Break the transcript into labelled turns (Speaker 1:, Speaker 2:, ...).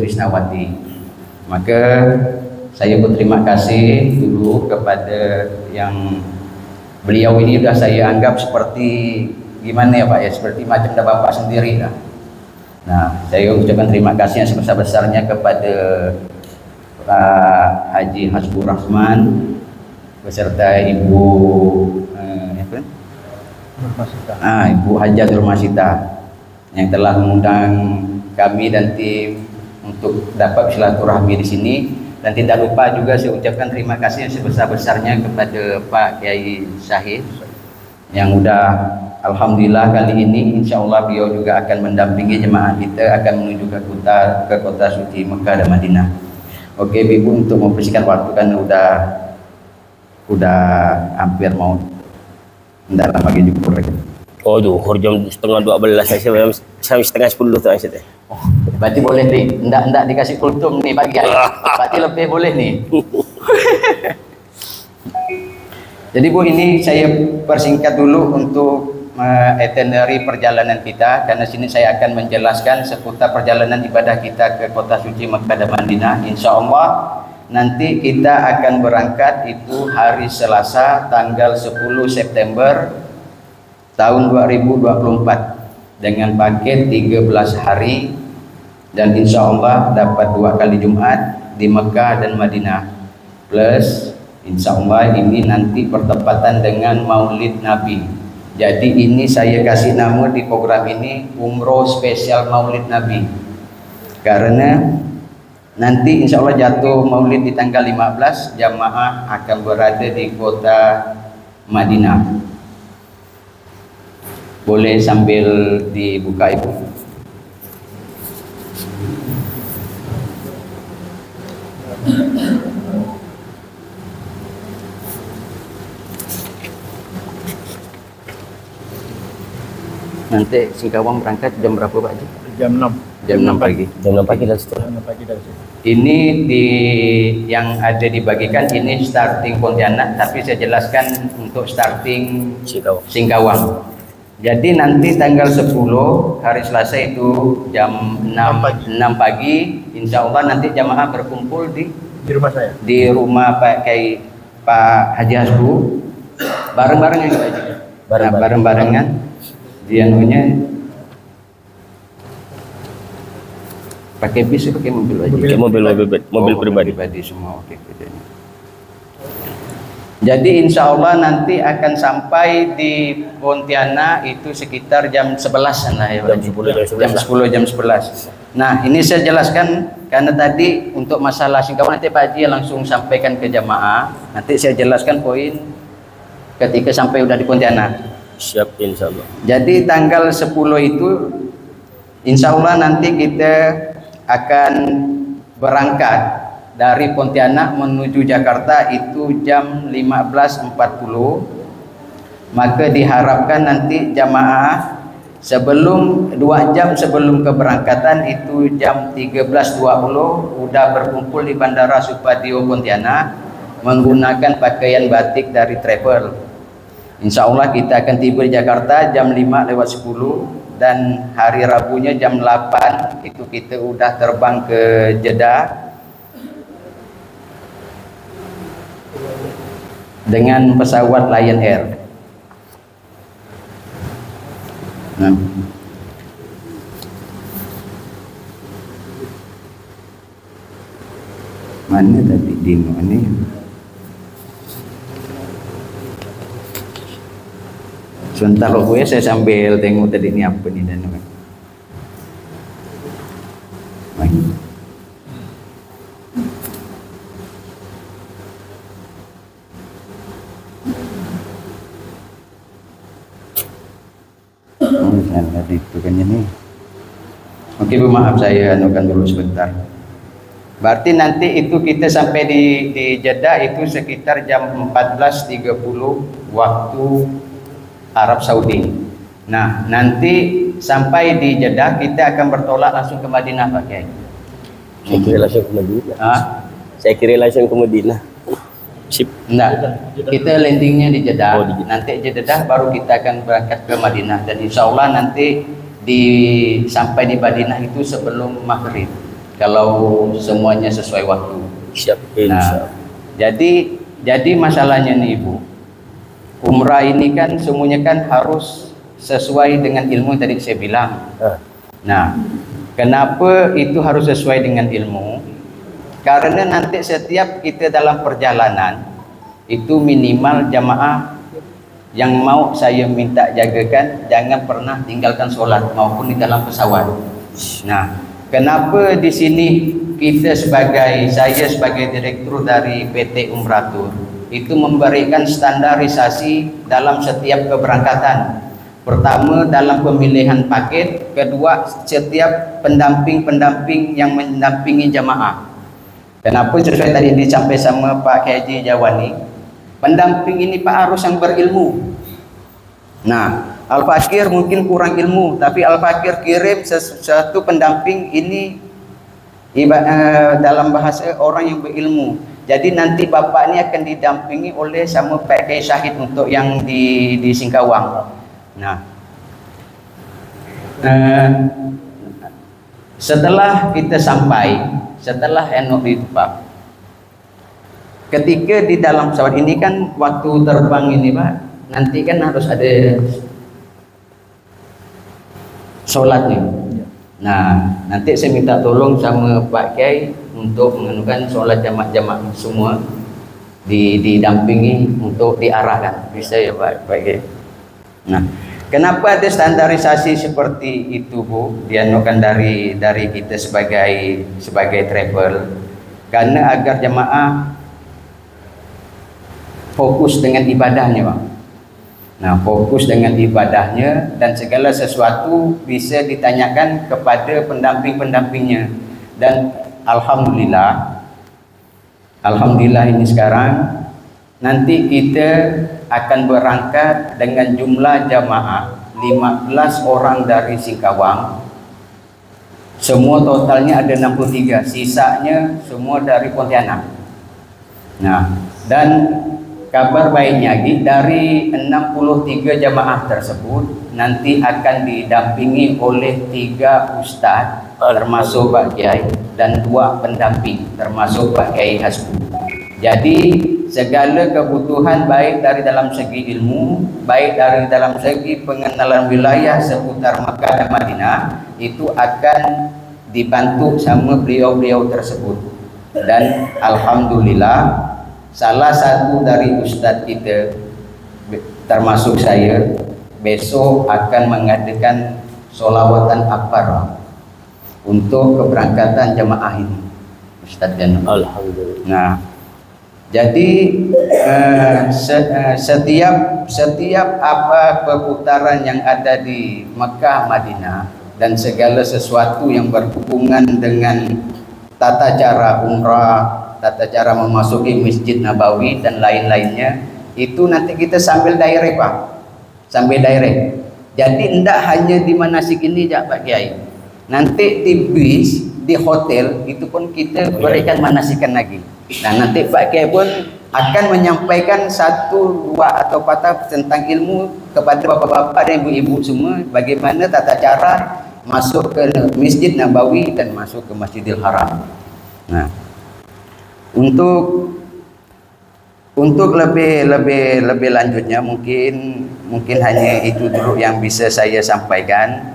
Speaker 1: Trisnawati. Maka saya berterima kasih dulu kepada yang beliau ini sudah saya anggap seperti gimana ya Pak ya, seperti macam dah bapak sendiri lah. Nah, saya ucapkan terima kasih yang sebesar-besarnya kepada Pak Haji Hasbur Rahman beserta Ibu Ibu Hajatul Masita yang telah mengundang kami dan tim untuk dapat silaturahmi di sini. Dan tidak lupa juga saya ucapkan terima kasih yang sebesar-besarnya kepada Pak Kiai Syahid yang udah alhamdulillah kali ini insya Allah beliau juga akan mendampingi jemaah kita akan menuju ke kota suci Mekah dan Madinah. Oke Ibu, untuk membersihkan waktu kan udah hampir mau tidak lama lagi juhur lagi.
Speaker 2: Oh duhur jam setengah 12 sampai setengah 10 tuh Aisyah.
Speaker 1: Oh, berarti boleh nih, enggak dikasih kultum nih Pak Kiai. Berarti lebih boleh nih. Jadi Bu, ini saya persingkat dulu untuk itinerary perjalanan kita, karena sini saya akan menjelaskan seputar perjalanan ibadah kita ke kota suci Mekah dan Madinah. Insya Allah nanti kita akan berangkat itu hari Selasa tanggal 10 September tahun 2024 dengan paket 13 hari dan insya Allah dapat 2 kali Jumat di Mekah dan Madinah, plus insya Allah ini nanti bertepatan dengan Maulid Nabi. Jadi ini saya kasih nama di program ini Umroh Spesial Maulid Nabi, karena nanti insya Allah jatuh Maulid di tanggal 15, jamaah akan berada di kota Madinah. Boleh sambil dibuka Ibu. Nanti Singkawang berangkat jam berapa Pak Haji?
Speaker 3: Jam 6.
Speaker 1: Jam 6 pagi.
Speaker 2: Jam 6 pagi dari situ.
Speaker 3: Jam 6 pagi dari situ.
Speaker 1: Ini yang ada dibagikan ini starting Pontianak, tapi saya jelaskan untuk starting Singkawang. Jadi nanti tanggal 10 hari Selasa itu jam 6 pagi insya Allah nanti jamaah berkumpul di
Speaker 3: rumah saya,
Speaker 1: di rumah Pak Haji Hasbu bareng-bareng yang Pak Haji, bareng-barengan dia anunya pakai bis, pakai mobil aja, mobil pribadi semua. Oke, jadi insya Allah nanti akan sampai di Pontianak itu sekitar jam 11 lah ya, jam 11. Nah ini saya jelaskan karena tadi untuk masalah Singkawang nanti Pak Haji langsung sampaikan ke jamaah. Nanti saya jelaskan poin ketika sampai udah di Pontianak.
Speaker 2: Siap insya Allah.
Speaker 1: Jadi tanggal 10 itu insya Allah nanti kita akan berangkat dari Pontianak menuju Jakarta itu jam 15.40. Maka diharapkan nanti jamaah sebelum 2 jam sebelum keberangkatan itu jam 13.20 udah berkumpul di Bandara Supadio Pontianak menggunakan pakaian batik dari travel. Insya Allah kita akan tiba di Jakarta jam 5:10 dan hari Rabunya jam 8 itu kita udah terbang ke Jeddah dengan pesawat Lion Air. Nah, mana tadi Dino ini? Sebentar loh gue, saya sambil tengok tadi ini apa nih dan tadi itu kan ini. Oke Bu, maaf saya anukan dulu sebentar. Berarti nanti itu kita sampai di Jeddah itu sekitar jam 14.30 waktu Arab Saudi. Nah, nanti sampai di Jeddah kita akan bertolak langsung ke Madinah Pak Kiai.
Speaker 2: Saya kira langsung ke Madinah. Saya kira langsung ke Madinah. Sip.
Speaker 1: Enggak, kita landingnya di Jeddah. Nanti Jeddah baru kita akan berangkat ke Madinah dan insya Allah nanti sampai di Madinah itu sebelum maghrib. kalau semuanya sesuai waktu.
Speaker 2: Siap.
Speaker 1: Nah, jadi masalahnya nih Ibu, umrah ini kan semuanya kan harus sesuai dengan ilmu tadi saya bilang. Nah, kenapa itu harus sesuai dengan ilmu? Karena nanti setiap kita dalam perjalanan itu minimal jamaah yang mau saya minta jagakan jangan pernah tinggalkan sholat maupun di dalam pesawat. Nah, kenapa di sini saya sebagai direktur dari PT Umratur itu memberikan standarisasi dalam setiap keberangkatan. Pertama dalam pemilihan paket, kedua setiap pendamping yang mendampingi jamaah. Kenapa sesuai tadi disampaikan sama Pak Haji Jawani, pendamping ini Pak harus yang berilmu. Nah, Al-Fakir mungkin kurang ilmu, tapi Al-Fakir kirim satu pendamping ini dalam bahasa orang yang berilmu. Jadi nanti Bapak ini akan didampingi oleh sama Pak Kiai Syahid untuk yang di Singkawang. Nah, setelah kita sampai, setelah enok itu Pak, ketika di dalam pesawat ini kan waktu terbang ini Pak, nanti kan harus ada sholatnya. Nah, nanti saya minta tolong sama Pak Kiai untuk menganukan sholat jamaah semua didampingi untuk diarahkan. Bisa ya Pak Kiai? Nah, kenapa ada standarisasi seperti itu Bu? Dianukan dari kita sebagai travel, karena agar jamaah fokus dengan ibadahnya Pak. Nah, fokus dengan ibadahnya dan segala sesuatu bisa ditanyakan kepada pendamping-pendampingnya. Dan alhamdulillah ini sekarang nanti kita akan berangkat dengan jumlah jamaah 15 orang dari Singkawang. Semua totalnya ada 63, sisanya semua dari Pontianak. Nah, dan kabar baiknya dari 63 jamaah tersebut nanti akan didampingi oleh 3 ustadz termasuk Pak Kiai dan 2 pendamping termasuk Pak Kiai Hasbu. Jadi segala kebutuhan baik dari dalam segi ilmu, baik dari dalam segi pengenalan wilayah seputar Makkah dan Madinah itu akan dibantu sama beliau-beliau tersebut. Dan alhamdulillah salah satu dari ustadz kita termasuk saya besok akan mengadakan sholawatan akbar untuk keberangkatan jamaah ini Ustadz Janu.
Speaker 2: Alhamdulillah.
Speaker 1: Nah, jadi setiap apa perputaran yang ada di Mekah Madinah dan segala sesuatu yang berhubungan dengan tata cara umrah, tata cara memasuki Masjid Nabawi dan lain-lainnya itu nanti kita sambil direct Pak, sambil direct. Jadi tidak hanya di manasik ini ya Pak Kiai, nanti di bis, di hotel itu pun kita berikan manasikan lagi. Nah nanti Pak Kiai pun akan menyampaikan 1, 2 atau patah tentang ilmu kepada bapak-bapak dan ibu-ibu semua, bagaimana tata cara masuk ke Masjid Nabawi dan masuk ke Masjidil Haram. Nah, untuk lebih lanjutnya mungkin hanya itu dulu yang bisa saya sampaikan.